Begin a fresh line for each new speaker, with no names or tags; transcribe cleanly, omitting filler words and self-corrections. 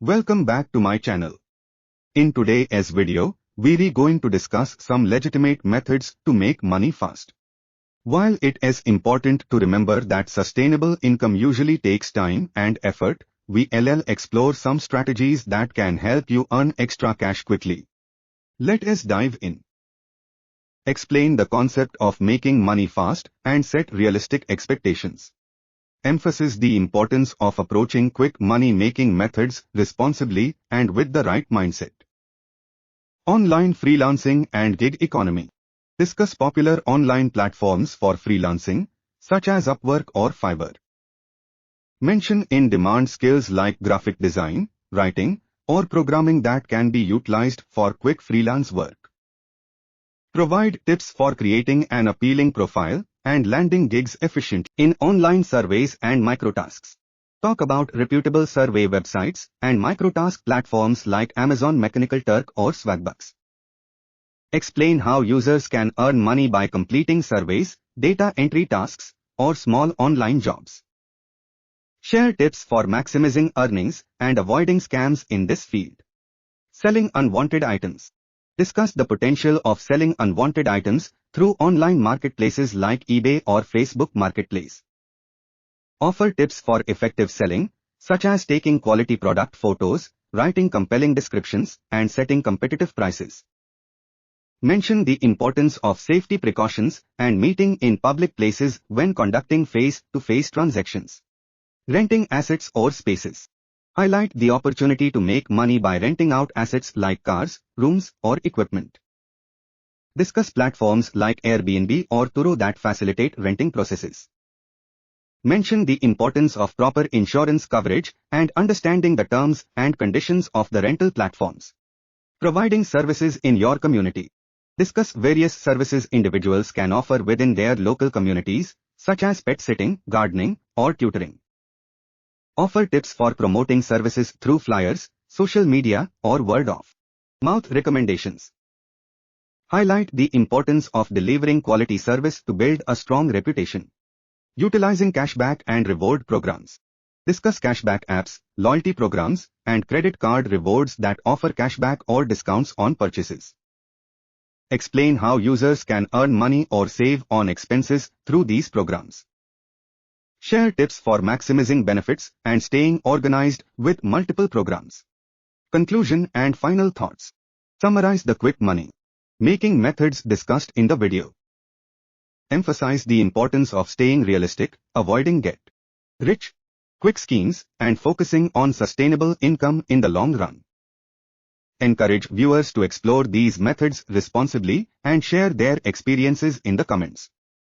Welcome back to my channel. In today's video, we're going to discuss some legitimate methods to make money fast. While it is important to remember that sustainable income usually takes time and effort, we'll explore some strategies that can help you earn extra cash quickly. Let us dive in. Explain the concept of making money fast and set realistic expectations. Emphasize the importance of approaching quick money-making methods responsibly and with the right mindset. Online freelancing and gig economy. Discuss popular online platforms for freelancing, such as Upwork or Fiverr. Mention in-demand skills like graphic design, writing, or programming that can be utilized for quick freelance work. Provide tips for creating an appealing profile and landing gigs efficiently in online surveys and microtasks. Talk about reputable survey websites and microtask platforms like Amazon Mechanical Turk or Swagbucks. Explain how users can earn money by completing surveys, data entry tasks, or small online jobs. Share tips for maximizing earnings and avoiding scams in this field. Selling unwanted items. Discuss the potential of selling unwanted items through online marketplaces like eBay or Facebook Marketplace. Offer tips for effective selling, such as taking quality product photos, writing compelling descriptions, and setting competitive prices. Mention the importance of safety precautions and meeting in public places when conducting face-to-face transactions. Renting assets or spaces. Highlight the opportunity to make money by renting out assets like cars, rooms, or equipment. Discuss platforms like Airbnb or Turo that facilitate renting processes. Mention the importance of proper insurance coverage and understanding the terms and conditions of the rental platforms. Providing services in your community. Discuss various services individuals can offer within their local communities, such as pet sitting, gardening, or tutoring. Offer tips for promoting services through flyers, social media, or word-of-mouth recommendations. Highlight the importance of delivering quality service to build a strong reputation. Utilizing cashback and reward programs. Discuss cashback apps, loyalty programs, and credit card rewards that offer cashback or discounts on purchases. Explain how users can earn money or save on expenses through these programs. Share tips for maximizing benefits and staying organized with multiple programs. Conclusion and final thoughts. Summarize the quick money making methods discussed in the video. Emphasize the importance of staying realistic, avoiding get-rich quick schemes, and focusing on sustainable income in the long run. Encourage viewers to explore these methods responsibly and share their experiences in the comments.